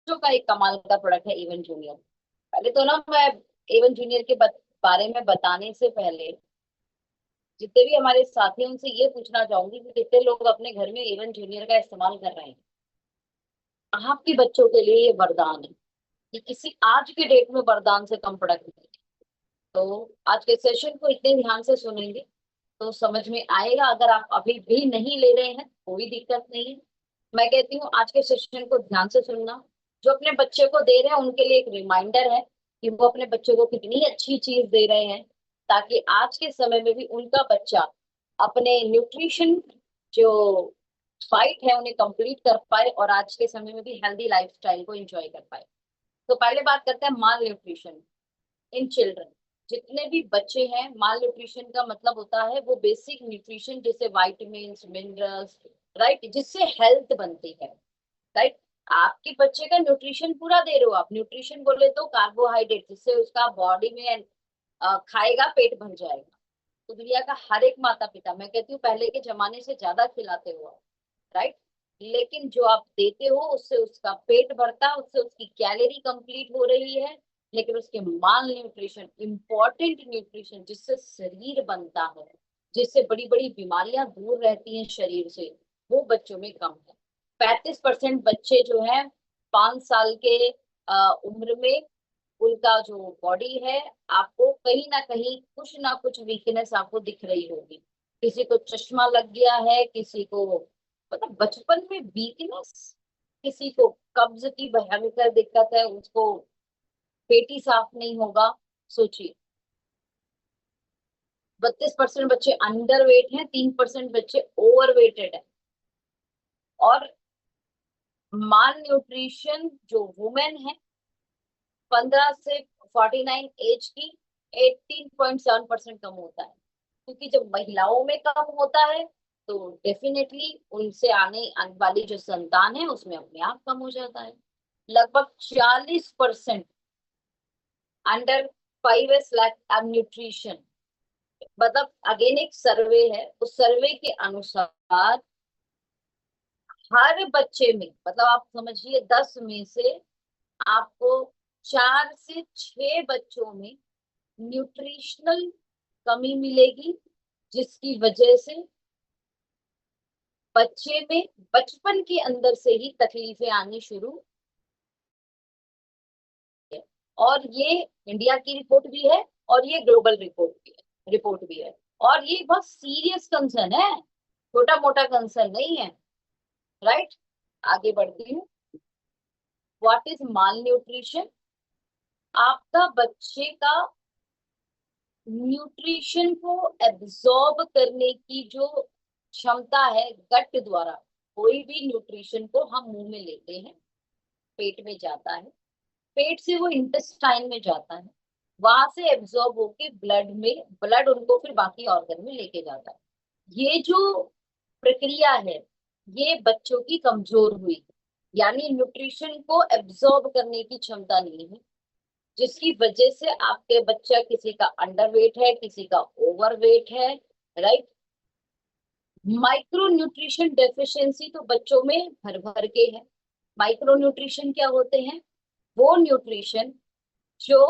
बच्चों का एक कमाल का प्रोडक्ट है एवन जूनियर। पहले तो ना मैं एवन जूनियर के बारे में बताने से पहले जितने भी हमारे साथी हैं उनसे ये पूछना चाहूंगी कि कितने लोग अपने घर में एवन जूनियर का इस्तेमाल कर रहे हैं। आपके बच्चों के लिए ये वरदान है। ये किसी आज के डेट में वरदान से कम प्रोडक्ट नहीं है। तो आज के सेशन को इतने ध्यान से सुनेंगे तो समझ में आएगा। अगर आप अभी भी नहीं ले रहे हैं कोई दिक्कत नहीं है। मैं कहती हूँ आज के सेशन को ध्यान से सुनना। जो अपने बच्चे को दे रहे हैं उनके लिए एक रिमाइंडर है कि वो अपने बच्चे को कितनी अच्छी चीज दे रहे हैं, ताकि आज के समय में भी उनका बच्चा अपने न्यूट्रिशन जो फाइट है उन्हें कंप्लीट कर पाए और आज के समय में भी हेल्दी लाइफस्टाइल को एंजॉय कर पाए। तो पहले बात करते हैं माल न्यूट्रिशन इन चिल्ड्रन। जितने भी बच्चे हैं, माल न्यूट्रिशन का मतलब होता है वो बेसिक न्यूट्रिशन जैसे वाइटामिन मिनरल्स, राइट, जिससे हेल्थ बनती है। राइट, आपके बच्चे का न्यूट्रिशन पूरा दे रहे हो आप। न्यूट्रिशन बोले तो कार्बोहाइड्रेट जिससे उसका बॉडी में खाएगा पेट भर जाएगा। तो दुनिया का हर एक माता पिता, मैं कहती हूँ पहले के जमाने से ज्यादा खिलाते हो आप, राइट। लेकिन जो आप देते हो उससे उसका पेट भरता, उससे उसकी कैलोरी कंप्लीट हो रही है। लेकिन उसके माल न्यूट्रिशन, इंपॉर्टेंट न्यूट्रिशन जिससे शरीर बनता है, जिससे बड़ी बड़ी बीमारियां दूर रहती हैं शरीर से, वो बच्चों में कम है। 35% बच्चे जो हैं 5 साल के उम्र में, उनका जो बॉडी है, आपको कहीं ना कुछ वीकनेस आपको दिख रही होगी। किसी को चश्मा लग गया है, किसी को मतलब बचपन में वीकनेस, किसी को कब्ज की भयंकर दिक्कत है, उसको पेट ही साफ नहीं होगा। सोचिए, 32% बच्चे अंडर वेट हैं, 3% बच्चे ओवर वेटेड है। और माल न्यूट्रिशन जो वुमेन है 15 से 49 एज की, 18.7% कम होता है। क्योंकि जब महिलाओं में कम होता है तो डेफिनेटली उनसे आने वाली जो संतान है उसमें अपने आप कम हो जाता है। लगभग 40% अंडर 5 लाख न्यूट्रिशन। मतलब अगेन एक सर्वे है, उस सर्वे के अनुसार हर बच्चे में, मतलब आप समझिए 10 में से आपको 4 से 6 बच्चों में न्यूट्रिशनल कमी मिलेगी, जिसकी वजह से बच्चे में बचपन के अंदर से ही तकलीफें आनी शुरू। और ये इंडिया की रिपोर्ट भी है और ये ग्लोबल रिपोर्ट भी है। और ये बहुत सीरियस कंसर्न है, छोटा मोटा कंसर्न नहीं है। राइट, आगे बढ़ती हूँ। What is mall nutrition? आपका बच्चे का न्यूट्रिशन को एब्जॉर्ब करने की जो क्षमता है गट द्वारा, कोई भी न्यूट्रिशन को हम मुंह में लेते हैं, पेट में जाता है, पेट से वो इंटेस्टाइन में जाता है, वहां से एब्जॉर्ब होके ब्लड में, ब्लड उनको फिर बाकी ऑर्गन में लेके जाता है। ये जो प्रक्रिया है ये बच्चों की कमजोर हुई, यानी न्यूट्रिशन को एब्जॉर्ब करने की क्षमता नहीं है, जिसकी वजह से आपके बच्चा किसी का अंडर वेट है, किसी का ओवर वेट है। राइट, माइक्रो न्यूट्रिशन डेफिशिएंसी तो बच्चों में भर भर के है। माइक्रो न्यूट्रिशन क्या होते हैं? वो न्यूट्रिशन जो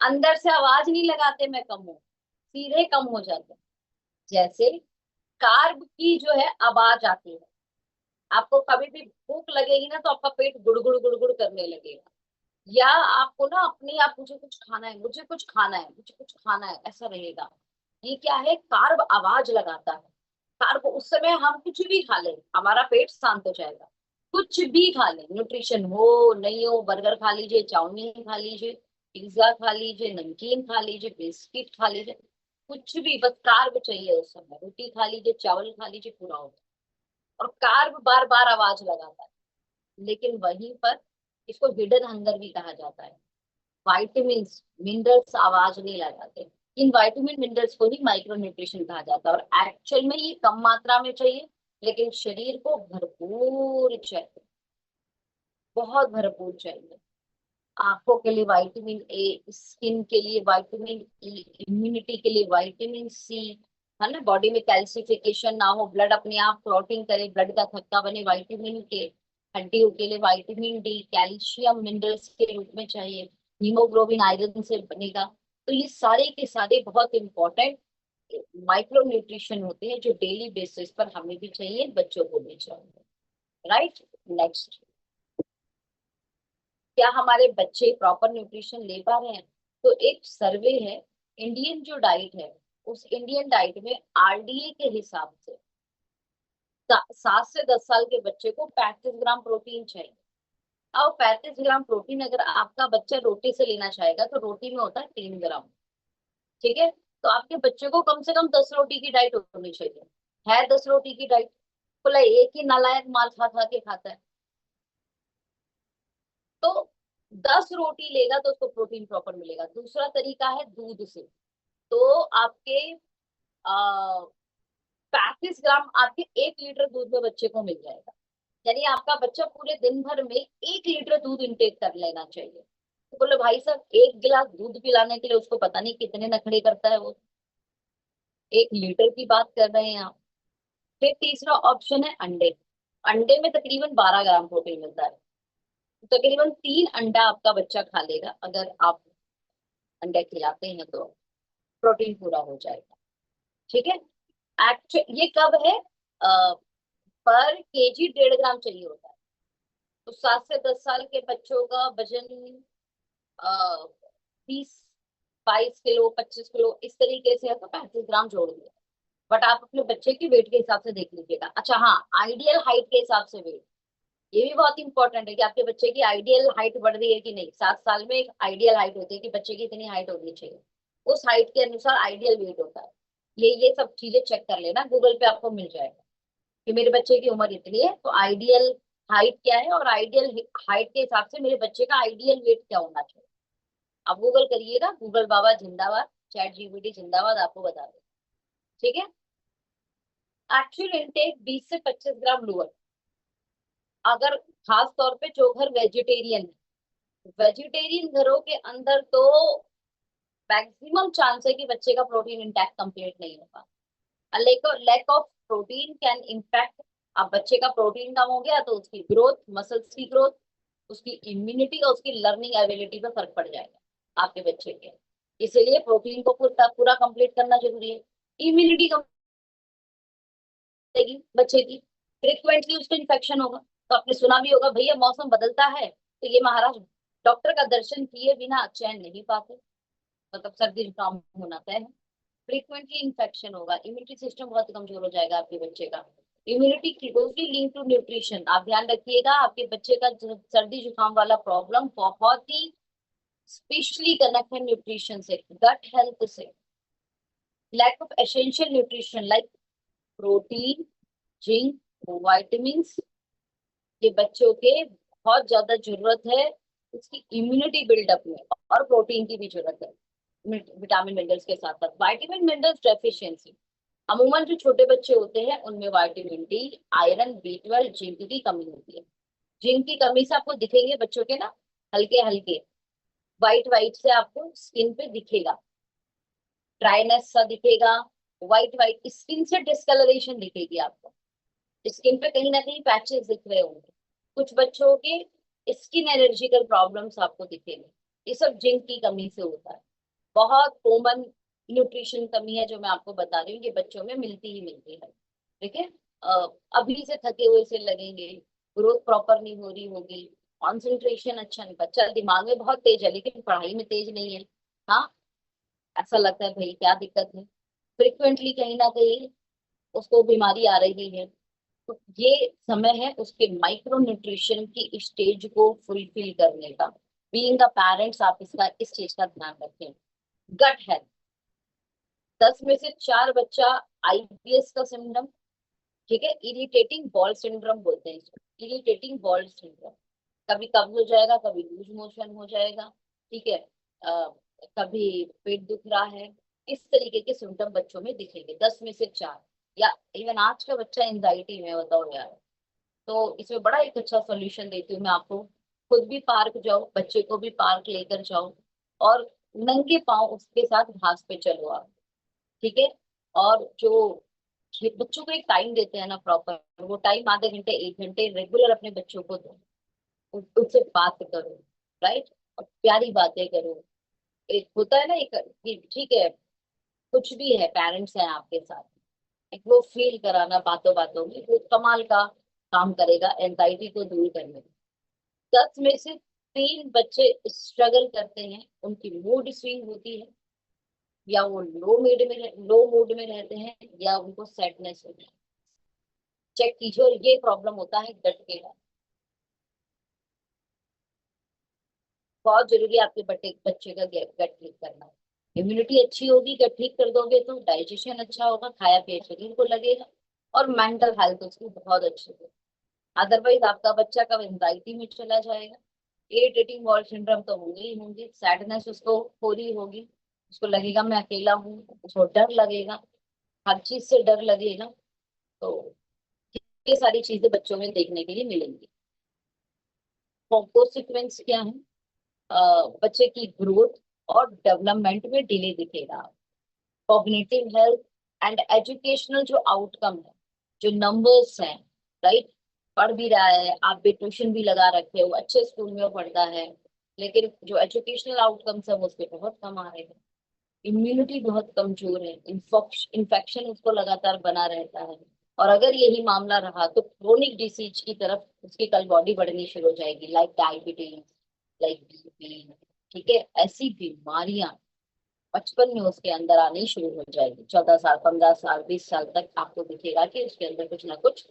अंदर से आवाज नहीं लगाते मैं कम हूं, सीधे कम हो जाते हैं। जैसे कार्ब की जो है आवाज आती है, आपको कभी भी भूख लगेगी ना तो आपका पेट गुड़गुड़ गुड़गुड़ करने लगेगा। या आपको ना अपने आप मुझे कुछ खाना है, मुझे कुछ खाना है, मुझे कुछ खाना है, ऐसा रहेगा। ये क्या है? कार्ब आवाज लगाता है। कार्ब उस समय हम कुछ भी खा लें हमारा पेट शांत हो जाएगा। कुछ भी खा लें, न्यूट्रिशन हो नहीं हो, बर्गर खा लीजिए, चाउमीन खा लीजिए, पिज्जा खा लीजिए, नमकीन खा लीजिए, बिस्किट खा लीजिए, कुछ भी, बस कार्ब चाहिए उस समय। रोटी खा लीजिए, चावल खा लीजिए, पूरा हो गया। और कार्ब बार बार आवाज लगाता है। लेकिन वहीं पर इसको हिडन हंगर भी कहा जाता है। वाइटामिन मिनरल्स आवाज नहीं लगाते। इन वाइटामिन मिनरल्स को ही माइक्रो न्यूट्रिशन कहा जाता है। और एक्चुअल में ये कम मात्रा में चाहिए, लेकिन शरीर को भरपूर चाहिए, बहुत भरपूर चाहिए। आंखों के लिए विटामिन ए, स्किन के लिए विटामिन ई, इम्यूनिटी के लिए विटामिन सी, है ना, बॉडी में कैल्सिफिकेशन ना हो, ब्लड अपने आप क्लॉटिंग करे, ब्लड का थक्का बने, विटामिन के, हड्डियों के लिए विटामिन डी, कैल्शियम मिनरल्स के रूप में चाहिए, हीमोग्लोबिन आयरन से बनेगा। तो ये सारे के सारे बहुत इंपॉर्टेंट माइक्रो न्यूट्रिशन होते हैं जो डेली बेसिस पर हमें भी चाहिए, बच्चों को भी चाहिए। राइट। नेक्स्ट, क्या हमारे बच्चे प्रॉपर न्यूट्रिशन ले पा रहे हैं? तो एक सर्वे है, इंडियन जो डाइट है, उस इंडियन डाइट में आरडीए के हिसाब से 7 से 10 साल के बच्चे को 35 ग्राम प्रोटीन चाहिए। अब 35 ग्राम प्रोटीन अगर आपका बच्चा रोटी से लेना चाहेगा तो रोटी में होता है 3 ग्राम। ठीक है, तो आपके बच्चे को कम से कम 10 रोटी की डाइट होनी चाहिए। है 10 रोटी की डाइट? बोला एक ही नालायक माल खा खा के खाता है। तो 10 रोटी लेगा तो उसको प्रोटीन प्रॉपर मिलेगा। दूसरा तरीका है दूध से। तो आपके 35 ग्राम आपके 1 लीटर दूध में बच्चे को मिल जाएगा। यानी आपका बच्चा पूरे दिन भर में 1 लीटर दूध इंटेक कर लेना चाहिए। तो बोले भाई साहब, 1 गिलास दूध पिलाने के लिए उसको पता नहीं कितने नखरे करता है वो, 1 लीटर की बात कर रहे हैं आप। फिर तीसरा ऑप्शन है अंडे। अंडे में तकरीबन 12 ग्राम प्रोटीन मिलता है। तो तकरीबन 3 अंडा आपका बच्चा खा लेगा अगर आप अंडे खिलाते हैं तो प्रोटीन पूरा हो जाएगा। ठीक है। एक्चुअल ये कब है? पर केजी 1.5 ग्राम चाहिए होता है। तो 7 से 10 साल के बच्चों का वजन 20, 22 किलो, 25 किलो इस तरीके से है, तो 35 ग्राम जोड़ दिया। बट आप अपने बच्चे की वेट के हिसाब से देख लीजिएगा। अच्छा हाँ, आइडियल हाइट के हिसाब से वेट, ये भी बहुत इंपॉर्टेंट है कि आपके बच्चे की आइडियल हाइट बढ़ रही है कि नहीं। 7 साल में एक आइडियल हाइट होती है कि बच्चे की इतनी हाइट होनी चाहिए, उस हाइट के अनुसार आइडियल वेट होता है। ये सब चीजें चेक कर लेना, गूगल पे आपको मिल जाएगा कि मेरे बच्चे की उम्र इतनी है तो आइडियल हाइट क्या है, और आइडियल हाइट के हिसाब से मेरे बच्चे का आइडियल वेट क्या होना चाहिए। आप गूगल करिएगा, गूगल बाबा जिंदाबाद, चैट जीपीटी जिंदाबाद, आपको बता दें। ठीक है। एक्चुअल इनटेक 20 से 25 ग्राम लोअर, अगर खास तौर पे जो घर वेजिटेरियन है, वेजिटेरियन घरों के अंदर तो मैक्सिमम चांस है कि बच्चे का प्रोटीन इंटैक्ट कंप्लीट नहीं होगा। Lack of protein can impact, अब बच्चे का प्रोटीन कम हो गया तो उसकी ग्रोथ, मसल्स की ग्रोथ, उसकी इम्यूनिटी और उसकी लर्निंग एबिलिटी पे फर्क पड़ जाएगा आपके बच्चे के। इसीलिए प्रोटीन को पूरा पूरा कंप्लीट करना जरूरी है। इम्यूनिटी कम रहेगी बच्चे की, फ्रिक्वेंटली उसको इन्फेक्शन होगा। तो आपने सुना भी होगा, भैया मौसम बदलता है तो ये महाराज डॉक्टर का दर्शन किए बिना चैन नहीं पाते, मतलब सर्दी जुकाम होना तय है। फ्रीक्वेंटली इन्फेक्शन होगा, इम्यूनिटी सिस्टम बहुत कमजोर हो जाएगा आपके बच्चे का। Immunity closely link to nutrition, आप ध्यान रखिएगा, आपके बच्चे का सर्दी जुकाम वाला प्रॉब्लम बहुत ही स्पेशली कनेक्ट है न्यूट्रिशन से, गट हेल्थ से। Lack of essential nutrition like protein, zinc, vitamin, ये बच्चों के बहुत ज्यादा जरूरत है उसकी इम्यूनिटी बिल्डअप में। और प्रोटीन की भी जरूरत है विटामिन मिनरल्स के साथ साथ। विटामिन मिनरल्स डेफिशिएंसी, अमूमन जो छोटे बच्चे होते हैं उनमें vitamin D, iron, B12, zinc की कमी होती है। जिंक की कमी से आपको दिखेंगे बच्चों के ना हल्के हल्के व्हाइट व्हाइट से आपको स्किन पे दिखेगा, ड्राइनेस सा दिखेगा, व्हाइट व्हाइट स्किन से डिस्कलरेशन दिखेगी आपको, स्किन पे कहीं ना कहीं पैचेस दिख रहे होंगे। कुछ बच्चों के स्किन एलर्जिकल प्रॉब्लम्स आपको दिखेंगे, ये सब जिंक की कमी से होता है। बहुत कॉमन न्यूट्रिशन कमी है जो मैं आपको बता रही हूँ, ये बच्चों में मिलती ही मिलती है। ठीक है। अभी से थके हुए से लगेंगे, ग्रोथ प्रॉपर नहीं हो रही होगी, कॉन्सेंट्रेशन अच्छा नहीं, बच्चा दिमाग में बहुत तेज है लेकिन पढ़ाई में तेज नहीं है। हाँ, ऐसा लगता है भाई क्या दिक्कत है, फ्रिक्वेंटली कहीं ना कहीं उसको बीमारी आ रही है। तो ये समय है उसके माइक्रो न्यूट्रिशन की स्टेज को फुलफिल करने का। बीइंग अ पेरेंट्स आप इसका इस चीज का ध्यान रखें। गट हेल्थ, 10 में से 4 बच्चा आईबीएस का सिम्टम। ठीक है, इरिटेटिंग बॉल सिंड्रोम बोलते हैं इसको, इरिटेटिंग बॉल सिंड्रोम। कभी कब्ज हो जाएगा, कभी लूज मोशन हो जाएगा। ठीक है। कभी पेट दुख रहा है, इस तरीके के सिम्टम बच्चों में दिखेंगे 10 में से 4। या इवन आज का बच्चा एंजाइटी में, बताओ यार। तो इसमें बड़ा एक अच्छा सोल्यूशन देती हूँ मैं आपको। खुद भी पार्क जाओ, बच्चे को भी पार्क लेकर जाओ, और नंगे पाँव उसके साथ घास पे चलो आप। ठीक है। और जो बच्चों को एक टाइम देते हैं ना प्रॉपर, वो टाइम आधे घंटे 1 घंटे रेगुलर अपने बच्चों को दो, उससे बात करो, राइट, और प्यारी बातें करो। एक होता है ना एक कि ठीक है, कुछ भी है, पेरेंट्स हैं आपके साथ, एक वो फील कराना बातों बातों में, वो कमाल का काम करेगा एंजाइटी को दूर करने में। 10 में से 3 बच्चे स्ट्रगल करते हैं, उनकी मूड स्विंग होती है, या वो लो मूड में रहते हैं, या उनको सैडनेस होती है। चेक कीजिए, और ये प्रॉब्लम होता है गट के बाद। बहुत जरूरी है आपके बच्चे का गट ठीक करना। इम्यूनिटी अच्छी होगी, गट ठीक कर दोगे तो डाइजेशन अच्छा होगा, खाया पिया शरीर को लगेगा, और मेंटल हेल्थ उसकी बहुत अच्छी होगी। अदरवाइज आपका बच्चा कब एंजाइटी में चला जाएगा, इरिटेटिंग बॉल सिंड्रोम तो होंगे ही होंगे, सैडनेस उसको हो रही होगी, उसको लगेगा मैं अकेला हूँ, उसको डर लगेगा, हर चीज से डर लगेगा। तो ये सारी चीजें बच्चों में देखने के लिए मिलेंगी। कॉन्सिक्वेंस क्या है? बच्चे की ग्रोथ और डेवलपमेंट में डिले दिखेगा, कॉग्निटिव हेल्थ एंड एजुकेशनल जो आउटकम है, जो नंबर्स हैं, राइट, पढ़ भी रहा है, आप भी ट्यूशन भी लगा रखे हो, अच्छे स्कूल में वो पढ़ता है, लेकिन जो एजुकेशनल आउटकम्स है वो उसके बहुत कम आ रहे हैं। इम्यूनिटी बहुत कमजोर है, इन्फेक्शन उसको लगातार बना रहता है, और अगर यही मामला रहा तो क्रोनिक डिसीज की तरफ उसकी कल बॉडी बढ़नी शुरू हो जाएगी, लाइक डायबिटीज, लाइक बीपी। ठीक है, ऐसी बीमारियां बचपन में उसके अंदर आनी शुरू हो जाएगी। 14 साल, 15 साल, 20 साल तक आपको दिखेगा कि उसके अंदर कुछ ना कुछ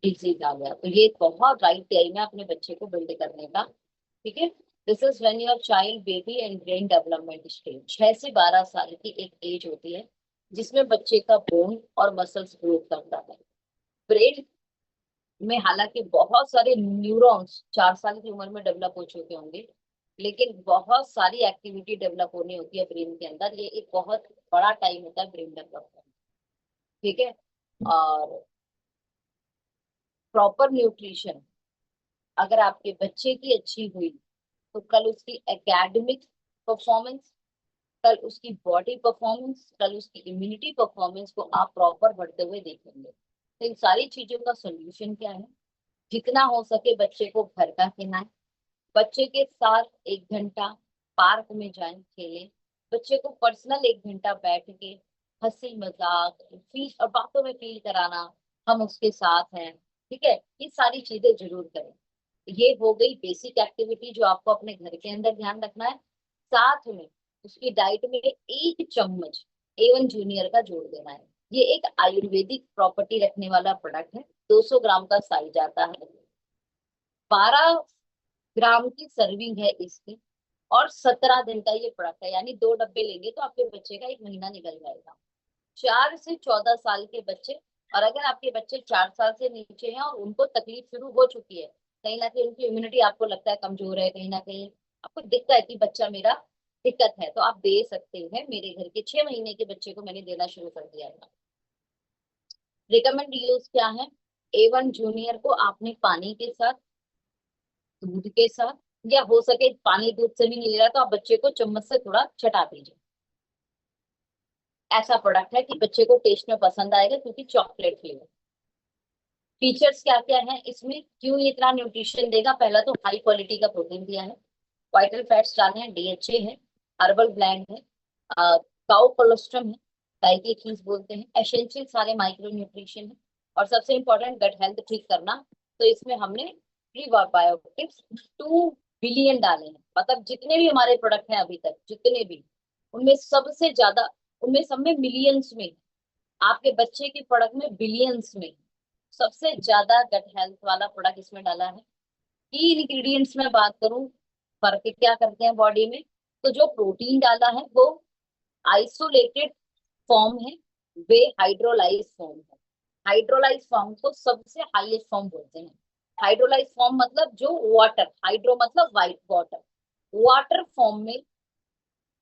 डिजीज आ गया। तो ये बहुत राइट टाइम है अपने बच्चे को बिल्ड करने का। ठीक है, this is when your child baby and brain development stage. 6 से 12 साल की एक एज होती है जिसमें बच्चे का बोन और मसल्स ग्रोथ करता है। ब्रेन में हालांकि बहुत सारे न्यूरॉन्स 4 साल की उम्र में डेवलप हो चुके होंगे, लेकिन बहुत सारी एक्टिविटी डेवलप होनी होती है ब्रेन के अंदर। ये एक बहुत बड़ा टाइम होता है ब्रेन डेवलपमेंट। ठीक है, और प्रॉपर न्यूट्रिशन अगर आपके बच्चे की अच्छी हुई तो कल उसकी एकेडमिक परफॉर्मेंस, कल उसकी बॉडी परफॉर्मेंस, कल उसकी इम्यूनिटी परफॉर्मेंस को आप प्रॉपर बढ़ते हुए देखेंगे। तो इन सारी चीजों का सोल्यूशन क्या है? जितना हो सके बच्चे को घर का खिलाएं, बच्चे के साथ 1 घंटा पार्क में जाएं, खेलें, बच्चे को पर्सनल 1 घंटा बैठ के हंसी मजाक फील और बातों में फील कराना, हम उसके साथ हैं। ठीक है, ये सारी चीजें जरूर करें। ये हो गई बेसिक एक्टिविटी जो आपको अपने घर के अंदर ध्यान रखना है। साथ में उसकी डाइट में 1 चम्मच A1 जूनियर का जोड़ देना है। ये एक आयुर्वेदिक प्रॉपर्टी रखने वाला प्रोडक्ट है, 200 ग्राम का साइज आता है, 12 ग्राम की सर्विंग है इसकी, और 17 दिन का ये प्रोडक्ट है, यानी 2 डब्बे लेंगे तो आपके बच्चे का 1 महीना निकल जाएगा। 4 से 14 साल के बच्चे, और अगर आपके बच्चे 4 साल से नीचे हैं और उनको तकलीफ शुरू हो चुकी है, कहीं ना कहीं उनकी इम्यूनिटी आपको लगता है कमजोर है, कहीं ना कहीं आपको दिखता है कि बच्चा मेरा दिक्कत है, तो आप दे सकते हैं। मेरे घर के 6 महीने के बच्चे को मैंने देना शुरू कर दिया है। रिकमेंड यूज क्या है? A1 जूनियर को आपने पानी के साथ, दूध के साथ, या हो सके पानी दूध से भी नहीं ले रहा तो आप बच्चे को चम्मच से थोड़ा चटा दीजिए। ऐसा प्रोडक्ट है कि बच्चे को टेस्ट में पसंद आएगा, क्योंकि चॉकलेट फ्लेवर। फीचर्स क्या क्या है इसमें, क्यों ये इतना न्यूट्रिशन देगा? पहला तो हाई क्वालिटी का प्रोटीन दिया है, वाइटल फैट्स डाले हैं, DHA है, हर्बल ब्लेंड है, काउ कोलोस्ट्रम है, गाय की खीस बोलते हैं, एसेंशियल सारे माइक्रो न्यूट्रिशन है, और सबसे इंपॉर्टेंट गट हेल्थ ठीक करना। तो इसमें हमने प्रीबायोटिक्स 2 बिलियन डाले हैं, मतलब जितने भी हमारे प्रोडक्ट हैं अभी तक, जितने भी, उनमें सबसे ज्यादा, उनमें सब में मिलियंस में, आपके बच्चे के प्रोडक्ट में बिलियंस में सबसे ज्यादा गट हेल्थ वाला प्रोडक्ट इसमें डाला है। की इंग्रेडिएंट्स में बात करूं, फर्क क्या करते हैं बॉडी में, तो जो प्रोटीन डाला है वो आइसोलेटेड फॉर्म है, वे हाइड्रोलाइज फॉर्म है। हाइड्रोलाइज फॉर्म को सबसे हाईएस्ट फॉर्म बोलते हैं। हाइड्रोलाइज फॉर्म मतलब जो वाटर, हाइड्रो मतलब वाइट वाटर, वाटर फॉर्म में,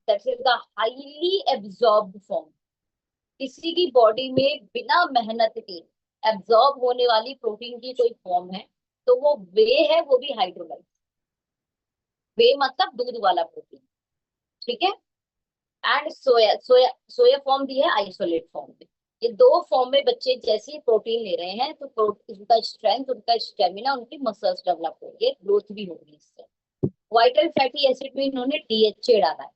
that is the highly absorbed form. किसी की बॉडी में बिना मेहनत के एब्जॉर्ब होने वाली प्रोटीन की कोई फॉर्म है तो वो वे है, वो भी हाइड्रोलाइज। वे मतलब दूध वाला प्रोटीन। ठीक है, and soya soya soya form भी है आइसोलेट फॉर्म में। ये दो फॉर्म में बच्चे जैसे ही प्रोटीन ले रहे हैं तो उनका स्ट्रेंथ, उनका स्टेमिना, उनकी मसल्स डेवलप होंगे, ग्रोथ भी होगी इससे। वाइटल फैटी एसिड में इन्होंने डीएचए डाला है।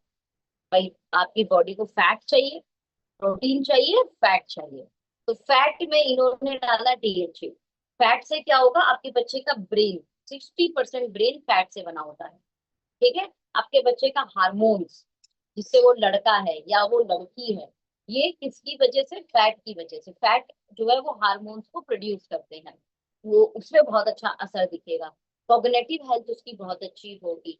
भाई आपकी बॉडी को फैट चाहिए, प्रोटीन चाहिए, फैट चाहिए, तो फैट में इन्होंने डाला डीएचए। फैट से क्या होगा, आपके बच्चे का ब्रेन, 60% ब्रेन फैट से बना होता है। ठीक है। आपके बच्चे का हार्मोन्स, जिससे वो लड़का है या वो लड़की है, ये किसकी वजह से, फैट की वजह से। फैट जो है वो हार्मोन्स को प्रोड्यूस करते हैं, वो उसमें बहुत अच्छा असर दिखेगा। कॉग्निटिव हेल्थ उसकी बहुत अच्छी होगी,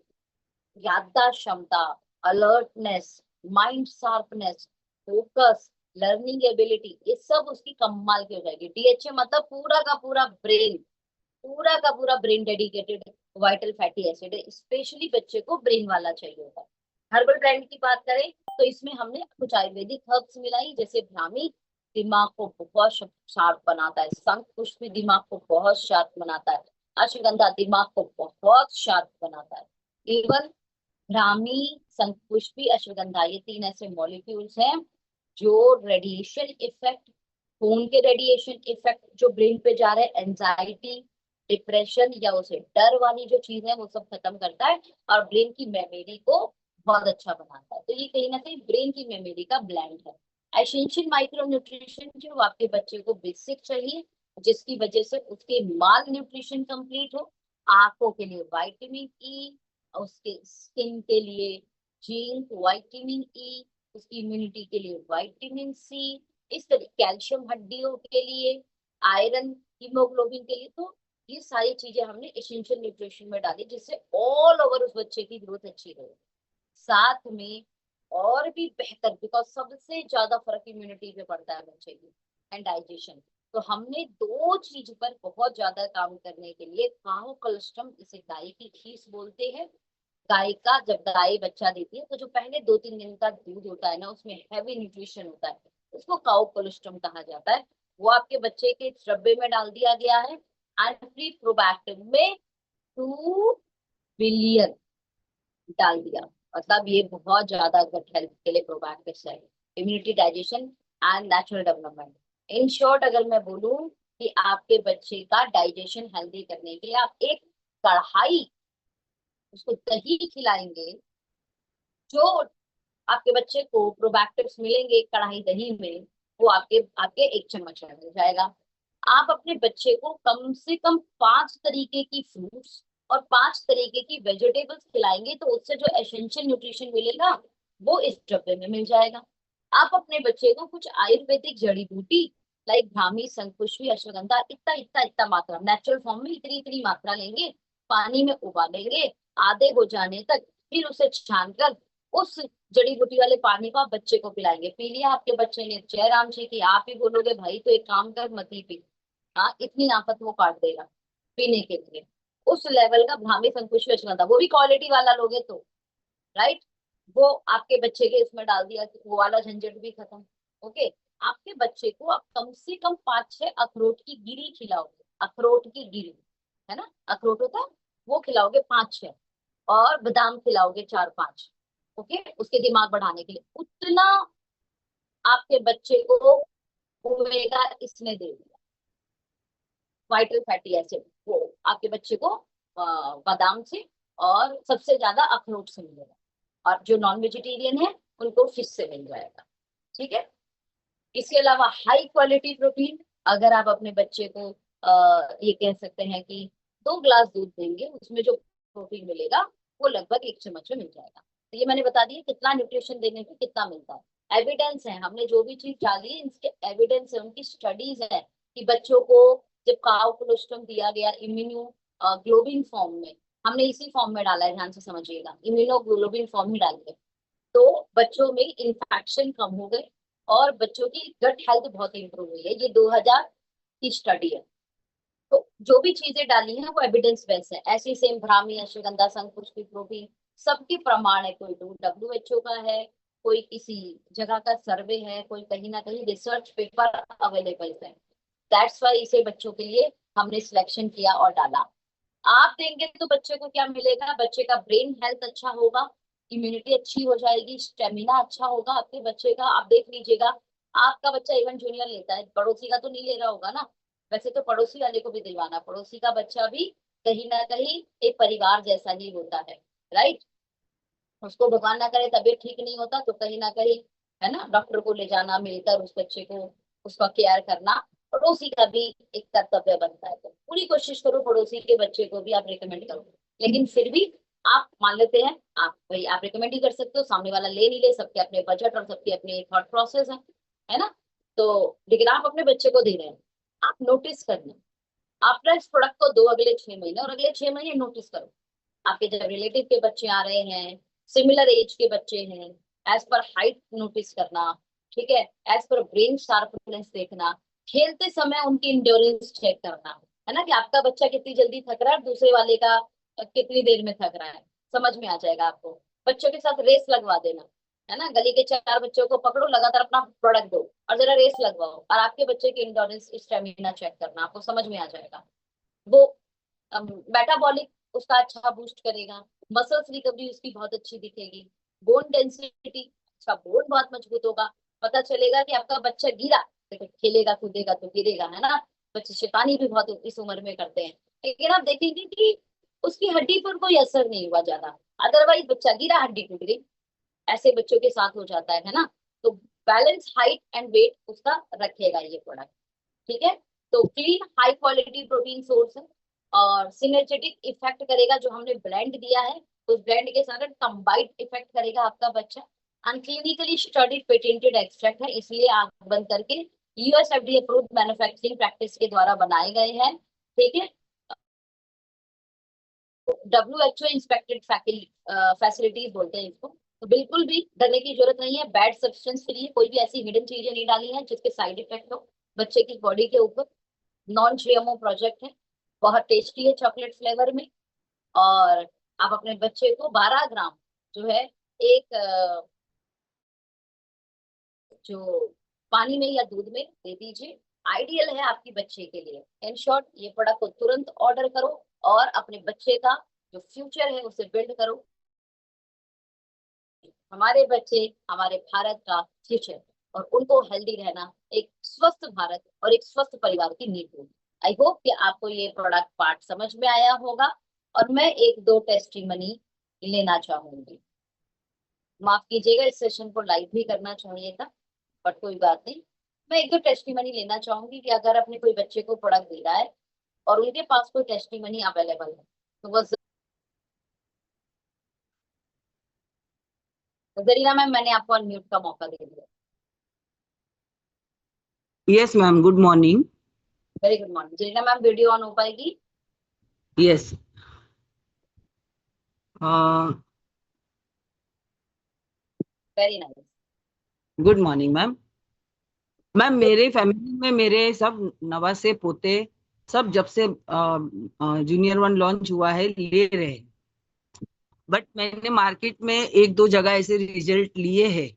याददाश्त क्षमता, alertness, mind sharpness, focus, learning ability, ये सब उसकी कमाल की हो जाएगी। डीएचए मतलब पूरा का पूरा ब्रेन, पूरा का पूरा brain dedicated vital fatty acid है। स्पेशली बच्चे को ब्रेन वाला चाहिए होता है। हर्बल ब्रांड की बात करें तो इसमें हमने कुछ आयुर्वेदिक हर्ब्स मिलाई, जैसे ब्राह्मी, दिमाग को बहुत शार्प बनाता है। शंख पुष्प भी दिमाग को बहुत शार्प बनाता है। अश्वगंधा दिमाग को बहुत शार्प बनाता है। इवन ब्राह्मी, शंखपुष्पी, अश्वगंधा, ये तीन ऐसे मॉलिक्यूल्स हैं जो रेडिएशन इफेक्ट, खून के रेडिएशन इफेक्ट जो ब्रेन पे जा रहे हैं, एंजाइटी, डिप्रेशन या उसे डर वाली जो चीज है, वो सब खत्म करता है और ब्रेन की मेमोरी को बहुत अच्छा बनाता है। तो ये कहीं ना कहीं ब्रेन की मेमोरी का ब्लेंड है। एसेंशियल माइक्रो न्यूट्रिशन जो आपके बच्चे को बेसिक चाहिए, जिसकी वजह से उसके माल न्यूट्रिशन कंप्लीट हो। आंखों के लिए विटामिन ई, उसके स्किन के लिए जिंक, विटामिन ई, उसकी इम्यूनिटी के लिए विटामिन सी, इस तरह कैल्शियम हड्डियों के लिए, आयरन, हीमोग्लोबिन के लिए। तो ये सारी चीजें हमने एसेंशियल न्यूट्रिशन में डाली, जिससे ऑल ओवर उस बच्चे की ग्रोथ अच्छी रहे। साथ में और भी बेहतर, बिकॉज सबसे ज्यादा फर्क इम्यूनिटी पे पड़ता है बच्चे की, एंड डाइजेशन। तो हमने दो चीज पर बहुत ज्यादा काम करने के लिए काहो कलस्ट्रम, इसे गाय की खीस बोलते हैं। गाय का, जब गाय बच्चा देती है तो जो पहले 2-3 दिन का दूध होता है ना, उसमें हैवी न्यूट्रिशन होता है, उसको काउ कोलेस्ट्रम कहा जाता है। वो आपके बच्चे के डब्बे में डाल दिया गया है। एंटी प्रोबैक्टिव में 2 बिलियन डाल दिया। मतलब ये बहुत ज्यादा गट हेल्थ के लिए प्रोबैक्टिव है, immunity, digestion and natural development. In short अगर मैं बोलूं कि आपके बच्चे का डाइजेशन हेल्दी करने के लिए आप एक कढ़ाई उसको दही खिलाएंगे, जो आपके बच्चे को प्रोबैक्टिव्स मिलेंगे कढ़ाई दही में, वो आपके आपके 1 चम्मच में मिल जाएगा। आप अपने बच्चे को कम से कम 5 तरीके की फ्रूट्स और 5 तरीके की वेजिटेबल्स खिलाएंगे, तो उससे जो एसेंशियल न्यूट्रिशन मिलेगा वो इस डब्बे में मिल जाएगा। आप अपने बच्चे को कुछ आयुर्वेदिक जड़ी बूटी, लाइक ब्राह्मी, शंखपुष्पी, अश्वगंधा, इतना इतना इतना मात्रा, नेचुरल फॉर्म में इतनी इतनी मात्रा लेंगे, पानी में उबालेंगे आधे हो जाने तक, फिर उसे छानकर उस जड़ी बूटी वाले पानी को आप बच्चे को पिलाएंगे। पी लिया आपके बच्चे ने, जय राम जी की, आप ही बोलोगे भाई तो एक काम कर, मत ही पी। हाँ, इतनी नाफत वो काट देगा पीने के लिए। उस लेवल का ब्राह्मी, शंकुश, अश्वगंधा, वो भी क्वालिटी वाला लोगे तो, राइट, वो आपके बच्चे के इसमें डाल दिया, वो वाला झंझट भी खत्म। ओके। आपके बच्चे को आप कम से कम 5-6 अखरोट की गिरी खिलाओगे, अखरोट की गिरी, है ना, अखरोट होता है, वो खिलाओगे 5-6, और बादाम खिलाओगे 4-5। ओके, उसके दिमाग बढ़ाने के लिए उतना आपके बच्चे को ओमेगा इसने दे दिया, वाइटल फैटी एसिड, वो आपके बच्चे को बादाम से और सबसे ज्यादा अखरोट से मिलेगा, और जो नॉन वेजिटेरियन है उनको फिश से मिल जाएगा। ठीक है। इसके अलावा हाई क्वालिटी प्रोटीन, अगर आप अपने बच्चे को ये कह सकते हैं कि 2 ग्लास दूध देंगे, उसमें जो प्रोटीन मिलेगा वो लगभग 1 चम्मच में मिल जाएगा। तो ये मैंने बता दिया कितना न्यूट्रिशन देने पे कितना मिलता है। एविडेंस है, हमने जो भी चीज डाली है इसके एविडेंस है, उनकी स्टडीज है कि बच्चों को जब काउ कोलोस्ट्रम दिया गया इम्यूनो ग्लोबिन फॉर्म में, हमने इसी फॉर्म में डाला है, ध्यान से समझिएगा, इम्यूनोग्लोबिन फॉर्म ही डाली है, तो बच्चों में इंफेक्शन कम हो गए और बच्चों की गट हेल्थ बहुत इंप्रूव हुई है। ये 2000 की स्टडी है। तो जो भी चीजें डाली हैं वो एविडेंस बेस्ड है। ऐसी सेम ब्राह्मी, अश्वगंधा, शंखपुष्पी, प्रोटीन, सबके प्रमाण है। कोई WHO का है, कोई किसी जगह का सर्वे है, कोई कहीं ना कहीं रिसर्च पेपर अवेलेबल है। दैट्स वाई इसे बच्चों के लिए हमने सिलेक्शन किया और डाला। आप देंगे तो बच्चे को क्या मिलेगा, बच्चे का ब्रेन हेल्थ अच्छा होगा, इम्यूनिटी अच्छी हो जाएगी, स्टेमिना अच्छा होगा आपके बच्चे का। आप देख लीजिएगा, आपका बच्चा इवन जूनियर लेता है, पड़ोसी का तो नहीं ले रहा होगा ना। वैसे तो पड़ोसी वाले को भी दिलवाना, पड़ोसी का बच्चा भी कहीं ना कहीं एक परिवार जैसा ही होता है, राइट। उसको भगवान ना करे तबीयत ठीक नहीं होता तो कहीं ना कहीं, है ना, डॉक्टर को ले जाना, मिलकर उस बच्चे को उसका केयर करना पड़ोसी का भी एक कर्तव्य बनता है। तो पूरी कोशिश करो पड़ोसी के बच्चे को भी आप रिकमेंड करो, लेकिन फिर भी आप मान लेते हैं, आप भाई आप रिकमेंड ही कर सकते हो, सामने वाला ले नहीं ले, सबके अपने बजट और सबके अपने थॉट प्रोसेस है ना। तो लेकिन आप अपने बच्चे को दे रहे हैं, आप नोटिस करना, आपने इस प्रोडक्ट को दो अगले 6 महीने, और अगले 6 महीने नोटिस करो आपके जब रिलेटिव के बच्चे आ रहे हैं, सिमिलर एज के बच्चे हैं, एज पर हाइट नोटिस करना, ठीक है, एज पर ब्रेन शार्पनेस देखना, खेलते समय उनकी इंड्योरेंस चेक करना, है ना, कि आपका बच्चा कितनी जल्दी थक रहा है, दूसरे वाले का कितनी देर में थक रहा है, समझ में आ जाएगा आपको। बच्चों के साथ रेस लगवा देना, है ना, गली के 4 बच्चों को पकड़ो, लगातार अपना प्रोडक्ट दो और जरा रेस लगवाओ, और आपके बच्चे की इंड्योरेंस स्टेमिना चेक करना, आपको समझ में आ जाएगा। वो मेटाबॉलिक उसका अच्छा बूस्ट करेगा, मसल्स रिकवरी उसकी बहुत अच्छी दिखेगी, बोन डेंसिटी, अच्छा बोन बहुत मजबूत होगा। पता चलेगा कि आपका बच्चा गिरा, देखो खेलेगा कूदेगा तो गिरेगा, है ना, बच्चे शैतानी भी बहुत इस उम्र में करते हैं, लेकिन आप देखेंगे कि उसकी हड्डी पर कोई असर नहीं हुआ ज्यादा, अदरवाइज बच्चा गिरा हड्डी टूट गई, ऐसे बच्चों के साथ हो जाता है ना। तो बैलेंस हाइट एंड वेट उसका रखेगा ये प्रोडक्ट, ठीक है। तो clean high quality protein source है, और सिनर्जेटिक इफेक्ट करेगा, जो हमने ब्लेंड दिया है उस ब्लेंड के साथ कंबाइंड इफेक्ट करेगा आपका बच्चा। अनक्लिनिकली स्टडीड पेटेंटेड एक्सट्रैक्ट है, इसलिए आंख बंद करके US FDA approved manufacturing practice के द्वारा बनाए गए हैं, ठीक है। WHO इंस्पेक्टेड फैसिलिटीज बोलते हैं इसको। तो बिल्कुल भी डरने की जरूरत नहीं है, बैड सब्सटेंस फ्री है, कोई भी ऐसी हिडन चीजें नहीं डाली हैं जिसके साइड इफेक्ट हो बच्चे की बॉडी के ऊपर। नॉन जीएमओ प्रोजेक्ट है, बहुत टेस्टी है चॉकलेट फ्लेवर में। और आप अपने बच्चे को 12 ग्राम जो है एक जो पानी में या दूध में दे दीजिए, आइडियल है आपकी बच्चे के लिए। इन शॉर्ट ये प्रोडक्ट को तुरंत ऑर्डर करो और अपने बच्चे का जो फ्यूचर है उसे बिल्ड करो। हमारे बच्चे हमारे भारत का फ्यूचर, और उनको हेल्दी रहना एक स्वस्थ भारत और एक स्वस्थ परिवार की नींव होगी। आई होप कि आपको ये प्रोडक्ट पार्ट समझ में आया होगा, और मैं एक दो टेस्टिमनी लेना चाहूंगी। माफ कीजिएगा, इस सेशन को लाइव भी करना चाहिए था, बट कोई बात नहीं। मैं एक दो टेस्टिमनी लेना चाहूंगी कि अगर अपने कोई बच्चे को प्रोडक्ट दे रहा है और उनके पास कोई टेस्टिमनी अवेलेबल है तो वो जरीना मैम, मैंने आपको अनम्यूट का मौका दे दिया। Yes, ma'am. Good morning. Very good morning Zarina ma'am, video on हो पाएगी? Yes. Uh, very nice. Good morning, ma'am. Ma'am, मेरे फैमिली में मेरे सब नवासे पोते सब जब से जूनियर 1 लॉन्च हुआ है ले रहे हैं। बट मैंने मार्केट में एक दो जगह ऐसे रिजल्ट लिए हैं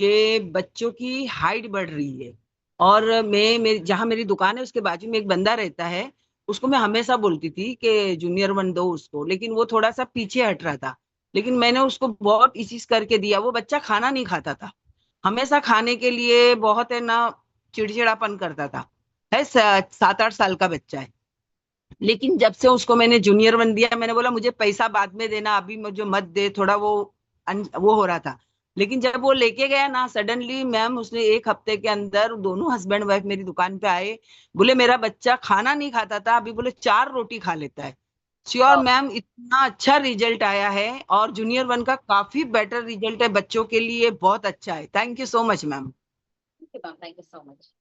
कि बच्चों की हाइट बढ़ रही है। और मैं मेरी जहाँ मेरी दुकान है उसके बाजू में एक बंदा रहता है, उसको मैं हमेशा बोलती थी कि जूनियर 1 दो उसको, लेकिन वो थोड़ा सा पीछे हट रहा था। लेकिन मैंने उसको बहुत इशिश करके दिया, वो बच्चा खाना नहीं खाता था, हमेशा खाने के लिए बहुत है ना चिड़चिड़ापन करता था। है 7-8 साल का बच्चा है। लेकिन जब से उसको मैंने जूनियर 1 दिया, मैंने बोला मुझे पैसा बाद में देना, अभी मुझे मत दे, थोड़ा वो हो रहा था। लेकिन जब वो लेके गया ना, सडनली मैम उसने 1 हफ्ते के अंदर दोनों हस्बैंड वाइफ मेरी दुकान पे आए, बोले मेरा बच्चा खाना नहीं खाता था, अभी बोले 4 रोटी खा लेता है। श्योर मैम, इतना अच्छा रिजल्ट आया है, और जूनियर 1 का काफी बेटर रिजल्ट है बच्चों के लिए, बहुत अच्छा है। Thank you so much ma'am. Thank you so much.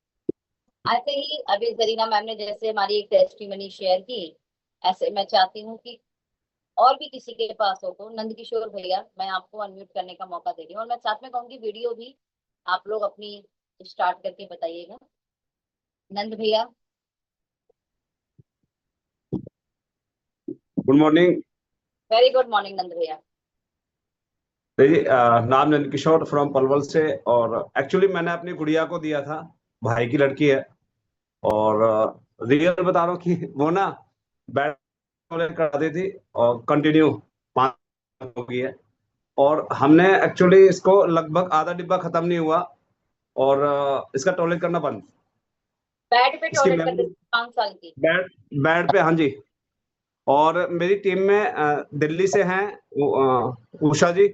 ऐसे ही अभी जरीना मैम ने जैसे हमारी एक टेस्टिमनी शेयर की, ऐसे मैं चाहती हूँ कि और भी किसी के पास हो तो नंद किशोर भैया, मैं आपको अनम्यूट करने का मौका दे रही हूँ, और मैं साथ में कहूंगी वीडियो भी आप लोग अपनी स्टार्ट करके बताइएगा। नंद भैया। Good morning. Very good morning Nand भैया। देखिए, नाम नंदकिशोर फ्रॉम पलवल से। और एक्चुअली मैंने अपनी गुड़िया को दिया था, भाई की लड़की है। और रियल बता रहा हूँ कि वो ना बैट कराती थी, और कंटिन्यू 5 हो गई है। और हमने एक्चुअली इसको लगभग आधा डिब्बा खत्म नहीं हुआ, और इसका टॉयलेट करना बंद। बेड पे इसकी टॉयलेट करते मेमोरी 5 साल की। बेड बेड पे, हाँ जी। और मेरी टीम में दिल्ली से हैं उषा जी,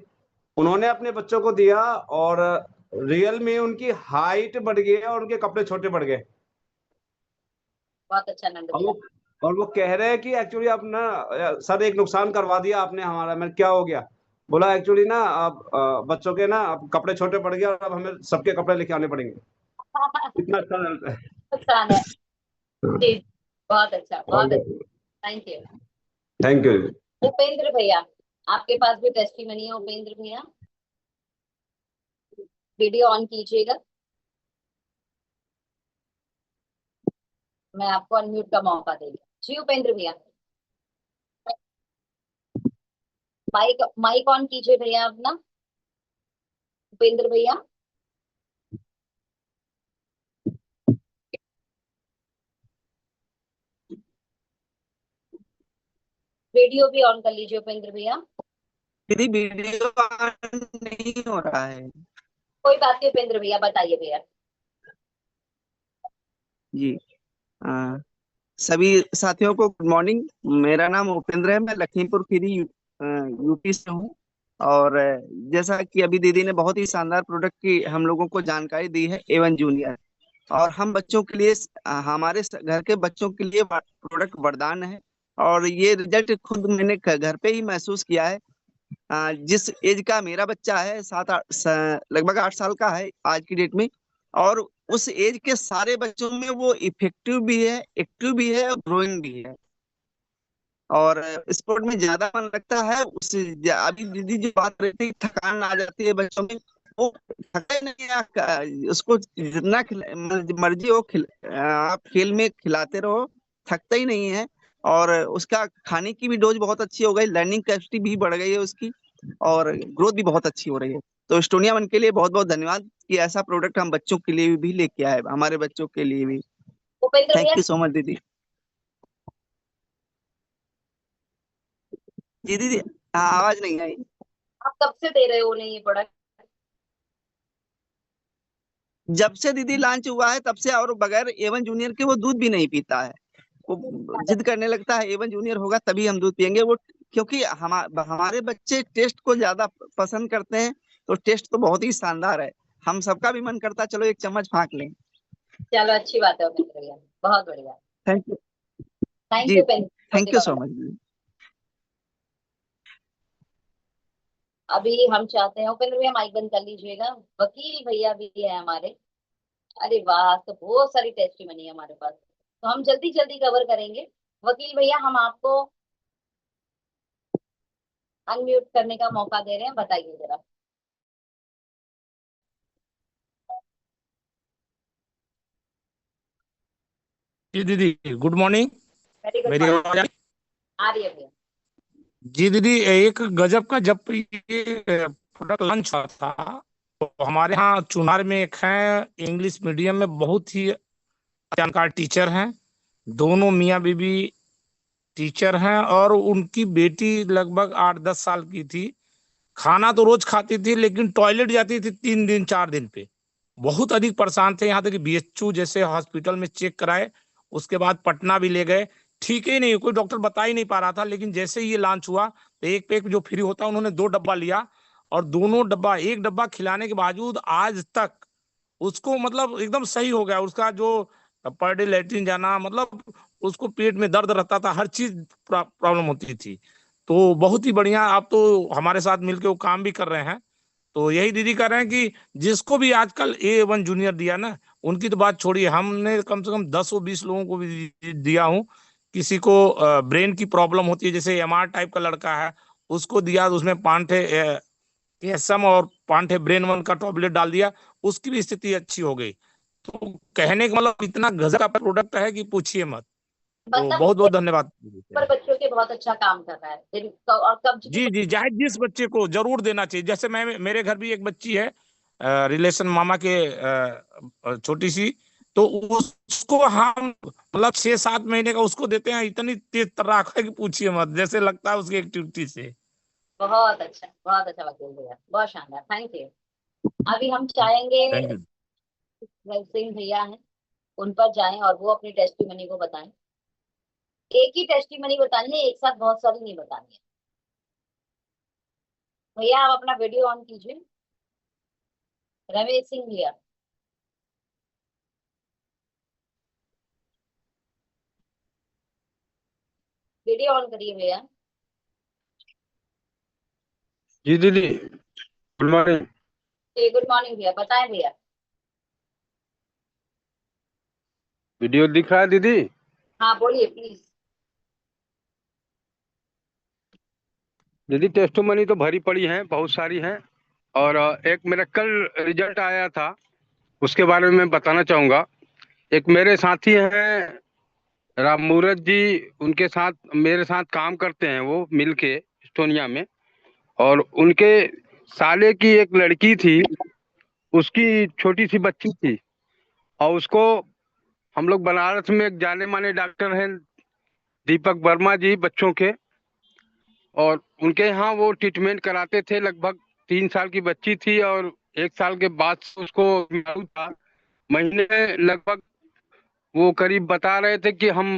उन्होंने अपने बच्चों को दिया और रियल में उनकी हाइट बढ़ गई है और उनके कपड़े छोटे पड़ गए। बहुत अच्छा नंद और भैया। वो कह रहे हैं कि एक्चुअली आप ना सर एक नुकसान करवा दिया आपने हमारा। मैं क्या हो गया? बोला एक्चुअली ना अब बच्चों के ना अब कपड़े छोटे पड़ गए और अब हमें सबके कपड़े लेके आने पड़ेंगे। इतना अच्छा रिजल्ट है। नुकसान है। जी, बहुत अच्छा, बहुत अच्छा। Wonderful. Thank you. Thank you. Upendra भैया, आपके पास भी टेस्टिमनी है। उपेंद्र भैया, वीडियो ऑन कीजिएगा। मैं आपको अनम्यूट का मौका देंगे। जी उपेंद्र भैया, माइक माइक ऑन कीजिए भैया अपना। उपेंद्र भैया, वीडियो भी ऑन कर लीजिए उपेंद्र भैया। दीदी वीडियो ऑन नहीं हो रहा है। कोई बात नहीं उपेंद्र भैया, बताइए भैया। जी सभी साथियों को गुड मॉर्निंग। मेरा नाम उपेंद्र है, मैं लखीमपुर खीरी यूपी से हूँ। और जैसा कि अभी दीदी ने बहुत ही शानदार प्रोडक्ट की हम लोगों को जानकारी दी है, A1 जूनियर। और हम बच्चों के लिए हमारे घर के बच्चों के लिए प्रोडक्ट वरदान है। और ये रिजल्ट खुद मैंने घर पे ही महसूस किया है। जिस एज का मेरा बच्चा है, लगभग 8 साल का है आज की डेट में। और उस एज के सारे बच्चों में वो इफेक्टिव भी है, एक्टिव भी है और ग्रोइंग भी है। और स्पोर्ट में ज्यादा मन लगता है। अभी दीदी जो बात कर रही थी, थकान आ जाती है बच्चों में, वो थकते नहीं है। उसको जितना मर्जी हो आप खेल में खिलाते रहो, थकता ही नहीं है। और उसका खाने की भी डोज बहुत अच्छी हो गई, लर्निंग कैपेसिटी भी बढ़ गई है उसकी, और ग्रोथ भी बहुत अच्छी हो रही है। तो एस्टोनिया वन के लिए बहुत बहुत धन्यवाद कि ऐसा प्रोडक्ट हम बच्चों के लिए भी लेके आए, हमारे बच्चों के लिए भी। उपेंद्र थैंक भैया, यू सो मच दीदी। जी दीदी, हाँ, आवाज नहीं आई। आप कब से दे रहे हो उन्हें ये प्रोडक्ट? जब से दीदी लॉन्च हुआ है तब से, और बगैर A1 जूनियर के वो दूध भी नहीं पीता है। वो जिद करने लगता है A1 जूनियर होगा तभी हम दूध पियेंगे। वो क्योंकि हमारे बच्चे टेस्ट को ज्यादा पसंद करते हैं। तो टेस्ट तो बहुत ही शानदार है। हम सबका भी मन करता है चलो एक चम्मच फाँक लें। चलो अच्छी बात है उपेंद्र भैया, बहुत बढ़िया। थैंक यू थैंक जी। You Upendra, thank you Pratibha so madam. Much. अभी हम चाहते हैं उपेंद्र भैया माइक बंद कर लीजिएगा। वकील भैया भी है हमारे। अरे वाह, तो बहुत सारी टेस्टिमनी है हमारे पास, तो हम जल्दी जल्दी कवर करेंगे। वकील भैया, हम आपको अनम्यूट करने का मौका दे रहे हैं, बताइए जरा। जी दीदी, गुड मॉर्निंग। वेरी गुड मेरी मॉर्निंग। आवाज आ रही है भैया। जी दीदी, एक गजब का जब ये प्रोडक्ट लॉन्च हुआ था, तो हमारे यहाँ चुनार में एक है, इंग्लिश मीडियम में बहुत ही जानकार टीचर हैं। दोनों मियाँ बीबी टीचर हैं और उनकी बेटी लगभग 8-10 साल की थी। खाना तो रोज खाती थी लेकिन टॉयलेट जाती थी 3 दिन 4 दिन पे। बहुत अधिक परेशान थे, यहाँ तक कि BHU जैसे हॉस्पिटल में चेक कराए, उसके बाद पटना भी ले गए। ठीक ही नहीं, कोई डॉक्टर बता ही नहीं पा रहा था। लेकिन जैसे ही ये लॉन्च हुआ तो एक पे एक जो फ्री होता है, उन्होंने 2 डब्बा लिया। और दोनों डब्बा, एक डब्बा खिलाने के बावजूद आज तक उसको मतलब एकदम सही हो गया। उसका जो पर डे लेटरिन जाना, मतलब उसको पेट में दर्द रहता था, हर चीज प्रॉब्लम होती थी। तो बहुत ही बढ़िया, आप तो हमारे साथ मिलकर वो काम भी कर रहे हैं। तो यही दीदी कह रहे हैं कि जिसको भी आजकल A1 जूनियर दिया ना, उनकी तो बात छोड़िए, हमने कम से कम 10 20 लोगों को भी दिया हूँ। किसी को ब्रेन की प्रॉब्लम होती है, जैसे MR टाइप का लड़का है, उसको दिया तो उसमें पांठे कैल्शियम और पांठे ब्रेन वन का टॉबलेट डाल दिया, उसकी भी स्थिति अच्छी हो गई। तो कहने का मतलब इतना गजब का प्रोडक्ट है कि पूछिए मत। तो मतलब बहुत बहुत धन्यवाद। पर बच्चों के बहुत अच्छा काम कर रहा है और कब्ज की। जी जी, चाहे जिस बच्चे को जरूर देना चाहिए। जैसे मैं, मेरे घर भी एक बच्ची है, रिलेशन मामा के, छोटी सी। तो उसको हम मतलब 6-7 महीने का उसको देते हैं, इतनी तेज तर्राक है कि पूछिए मत, जैसे लगता है उसकी एक्टिविटी से। बहुत अच्छा वकील भैया, बहुत शानदार, थैंक यू। अभी हम चाहेंगे थैंक यू। सिंह भैया हैं, उन पर जाएं और वो अपनी टेस्टिमनी को बताएं। एक ही टेस्टिमनी बतानी है, एक साथ बहुत सारी नहीं बतानी है। भैया आप अपना वीडियो ऑन कीजिए। रमेश सिंह भैया, वीडियो ऑन करिए भैया। जी दीदी, गुड मॉर्निंग। गुड मॉर्निंग भैया, बताएं भैया। वीडियो दिख रहा है दीदी? हाँ बोलिए प्लीज। दीदी टेस्टोमनी तो भरी पड़ी है, बहुत सारी हैं। और एक मेरा कल रिजल्ट आया था, उसके बारे में मैं बताना चाहूँगा। एक मेरे साथी हैं राम मूरत जी, उनके साथ मेरे साथ काम करते हैं वो मिलके एस्टोनिया में। और उनके साले की एक लड़की थी, उसकी छोटी सी बच्ची थी, और उसको हम लोग बनारस में एक जाने माने डॉक्टर हैं दीपक वर्मा जी, बच्चों के, और उनके यहाँ वो ट्रीटमेंट कराते थे। लगभग 3 साल की बच्ची थी, और 1 साल के बाद से उसको मालूम था। महीने में लगभग वो करीब बता रहे थे कि हम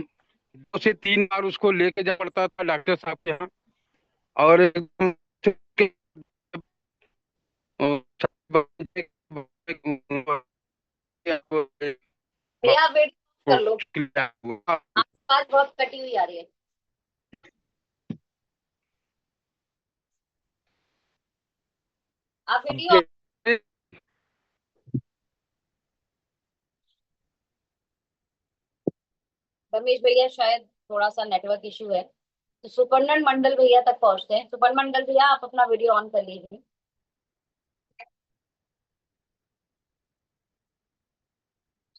2 से 3 बार उसको लेके जा पड़ता था डॉक्टर साहब के यहाँ। और एकदम भैया आप वेट कर लो, आपकी बात बहुत कटी हुई आ रही है। आप वीडियो, रमेश भैया शायद थोड़ा सा नेटवर्क इशू है, तो सुपर्णन मंडल भैया तक पहुंचते हैं। सुपर्णन मंडल भैया आप अपना वीडियो ऑन कर लीजिए।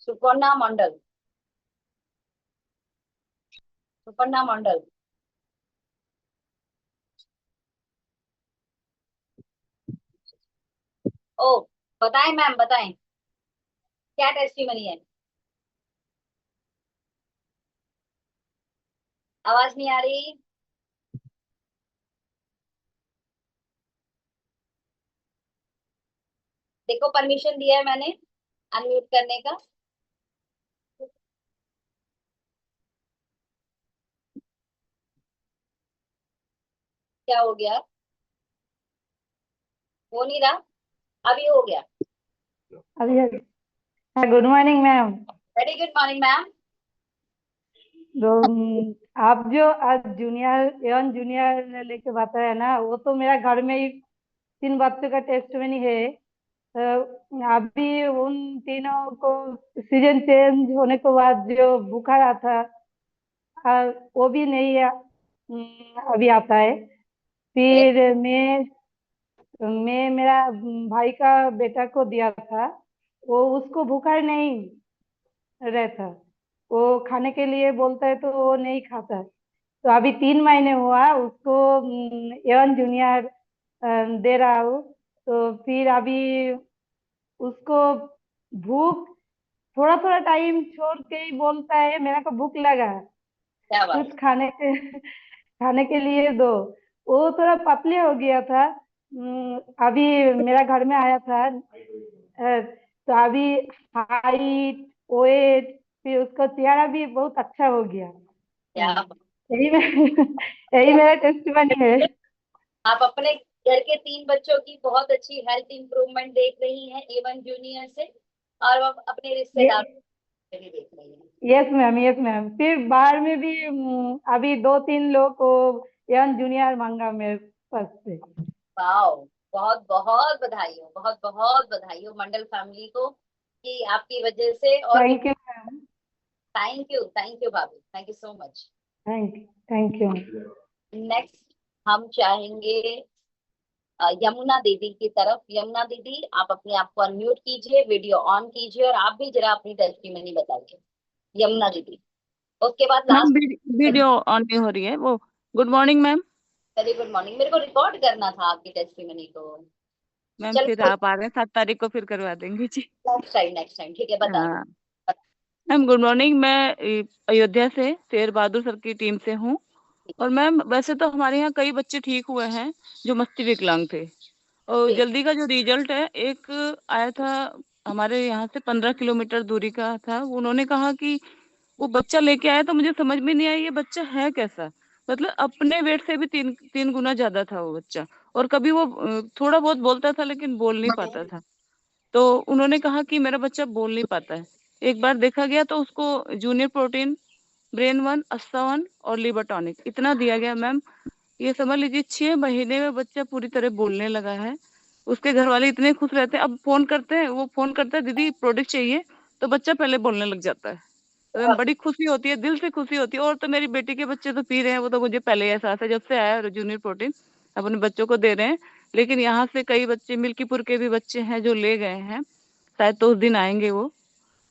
सुपर्णा मंडल, सुपर्णा मंडल। ओ बताएं मैम, बताएं क्या टेस्टिमनी है। आवाज नहीं आ रही। देखो परमिशन दिया है मैंने अनम्यूट करने का। क्या हो गया? हो नहीं रहा, अभी हो गया। अभी good morning ma'am. Very good morning ma'am. तो आप जो आज जूनियर एवन जूनियर लेके बताया ना, वो तो मेरा घर में ही 3 बच्चों का टेस्ट में नहीं है। अभी उन तीनों को सीजन चेंज होने के बाद जो बुखार आता, वो भी नहीं अभी आता है। फिर मैं मेरा भाई का बेटा को दिया था, वो उसको बुखार नहीं रहता, वो खाने के लिए बोलता है तो वो नहीं खाता है। तो अभी 3 महीने हुआ उसको एवन जूनियर दे रहा हूँ। तो फिर अभी उसको भूख थोड़ा थोड़ा टाइम छोड़ के ही बोलता है मेरा को भूख लगा है, क्या बात। कुछ खाने के लिए दो। वो थोड़ा पतले हो गया था, अभी मेरा घर में आया था। तो अभी हाइट वेट फिर उसका चेहरा भी बहुत अच्छा हो गया। क्या हाँ, यही यही मेरा टेस्टिमनी है। आप अपने घर के 3 बच्चों की बहुत अच्छी हेल्थ इंप्रूवमेंट देख रही हैं एवन जूनियर से, और आप अपने ये रिश्तेदार भी देख रही हैं। Yes ma'am, yes ma'am. फिर बाहर में भी अभी 2-3 लोग को यंग जूनियर मांगा मेरे पास से। वाओ, बहुत बहुत बधाई हो, बहुत बहुत बधाई हो मंडल फैमिली को कि आपकी वजह से और भी। Thank you ma'am. Thank you भाभी, thank you so much. Thank you. Next हम चाहेंगे यमुना दीदी की तरफ। यमुना दीदी आप अपने आप को अनम्यूट कीजिए, वीडियो ऑन कीजिए और आप भी जरा अपनी टेस्टिमनी बताइए। यमुना दीदी, उसके बाद मैम लास्ट। वीडियो ऑन नहीं हो रही है वो। Good morning ma'am. Very good morning, मेरे को रिकॉर्ड करना था आपकी टेस्टिमनी को। मैम फिर चलो आप आ रहे हैं 7 तारीख को, फिर करवा देंगे जी। नेक्स्ट टाइम ठीक है, बता दो। हाँ मैम, गुड मॉर्निंग। मैं अयोध्या से शेर बहादुर सर की टीम से हूँ। और मैम वैसे तो हमारे यहाँ कई बच्चे ठीक हुए हैं जो मस्ती विकलांग थे। और ठीक। जल्दी का जो रिजल्ट है, एक आया था हमारे यहाँ से 15 किलोमीटर दूरी का था। उन्होंने कहा कि वो बच्चा लेके आया, तो मुझे समझ में नहीं आया ये बच्चा है कैसा। मतलब अपने वेट से भी 3 गुना ज्यादा था वो बच्चा। और कभी वो थोड़ा बहुत बोलता था लेकिन बोल नहीं पाता था। तो उन्होंने कहा कि मेरा बच्चा बोल नहीं पाता है। एक बार देखा गया तो उसको junior protein, brain one, अस्सा one और लिवर टॉनिक इतना दिया गया मैम। ये समझ लीजिए 6 महीने में बच्चा पूरी तरह बोलने लगा है। उसके घर वाले इतने खुश रहते हैं, अब फोन करते हैं, वो फोन करता है दीदी प्रोडक्ट चाहिए, तो बच्चा पहले बोलने लग जाता है। तो मैम बड़ी खुशी होती है, दिल से खुशी होती है। और तो मेरी बेटी के बच्चे तो पी रहे हैं, वो तो मुझे पहले ही एहसास है जब से आया जूनियर प्रोटीन, अपने बच्चों को दे रहे हैं। लेकिन यहाँ से कई बच्चे मिल्कीपुर के भी बच्चे हैं जो ले गए हैं, शायद तो उस दिन आएंगे वो।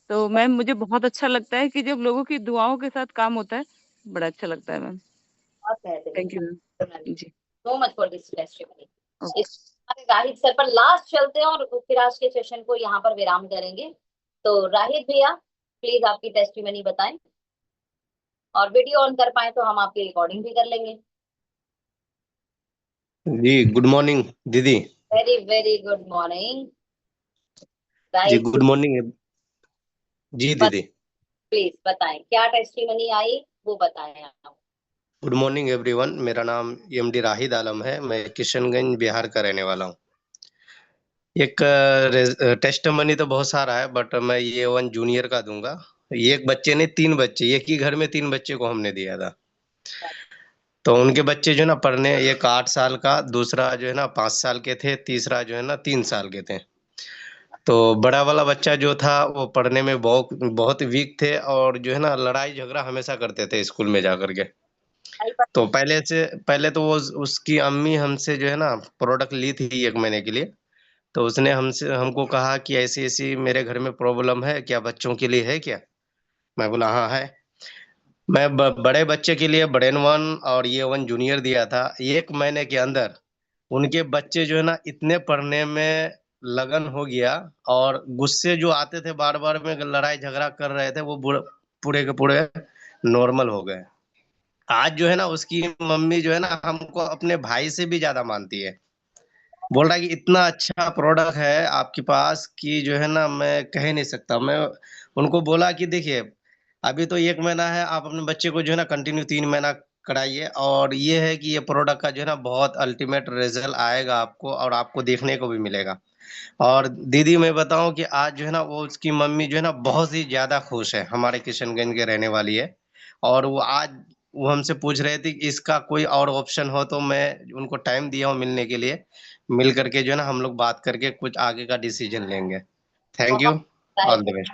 तो मैम मुझे बहुत अच्छा लगता है कि जब लोगों की दुआओं के साथ काम होता है, बड़ा अच्छा लगता है मैम। बहुत बेहतरीन। Thank you ma'am ji. So much for this testimony. Okay. हमारे राहित सर पर लास्ट चलते हैं और फिर आज के सेशन को यहाँ पर विराम करेंगे। तो राहित भैया प्लीज आपकी टेस्टिमनी बताएं, और वीडियो ऑन कर पाए तो हम आपकी रिकॉर्डिंग भी कर लेंगे। जी गुड मॉर्निंग दीदी। वेरी वेरी गुड मॉर्निंग जी राहित। गुड मॉर्निंग जी दीदी। प्लीज बताएं क्या टेस्टिमनी आई, वो बताएं आप। Good morning everyone. मेरा नाम एमडी राहिद आलम है, मैं किशनगंज बिहार का रहने वाला हूँ। एक टेस्ट मनी तो बहुत सारा है, बट मैं ये वन जूनियर का दूंगा। एक बच्चे ने 3 बच्चे, एक ही घर में 3 बच्चे को हमने दिया था। तो उनके बच्चे जो है ना पढ़ने, एक 8 साल का, दूसरा जो है ना 5 साल के थे, तीसरा जो है ना 3 साल के थे। तो बड़ा वाला बच्चा जो था वो पढ़ने में बहुत बहुत वीक थे, और जो है ना लड़ाई झगड़ा हमेशा करते थे स्कूल में जा करके। तो पहले तो वो उसकी अम्मी हमसे जो है ना प्रोडक्ट ली थी 1 महीने के लिए। तो उसने हमको कहा कि ऐसी ऐसी मेरे घर में प्रॉब्लम है, क्या बच्चों के लिए है क्या? मैं बोला हाँ है। मैं बड़े बच्चे के लिए ब्रेन वन और ये वन जूनियर दिया था। 1 महीने के अंदर उनके बच्चे जो है ना इतने पढ़ने में लगन हो गया, और गुस्से जो आते थे बार बार में लड़ाई झगड़ा कर रहे थे, वो पूरे के पूरे नॉर्मल हो गए। आज जो है ना उसकी मम्मी जो है ना हमको अपने भाई से भी ज्यादा मानती है। बोल रहा है कि इतना अच्छा प्रोडक्ट है आपके पास कि जो है ना मैं कह ही नहीं सकता। मैं उनको बोला कि देखिए अभी तो 1 महीना है, आप अपने बच्चे को जो है ना कंटिन्यू 3 महीना कराइए, और ये है कि ये प्रोडक्ट का जो है ना बहुत अल्टीमेट रिजल्ट आएगा आपको, और आपको देखने को भी मिलेगा। और दीदी मैं बताऊं कि आज जो है ना वो उसकी मम्मी जो है ना बहुत ही ज्यादा खुश है, हमारे किशनगंज के रहने वाली है। और वो हमसे पूछ रहे थे कि इसका कोई और ऑप्शन हो, तो मैं उनको टाइम दिया हूँ मिलने के लिए। मिल करके जो है ना हम लोग बात करके कुछ आगे का डिसीजन लेंगे। Thank you, all the best.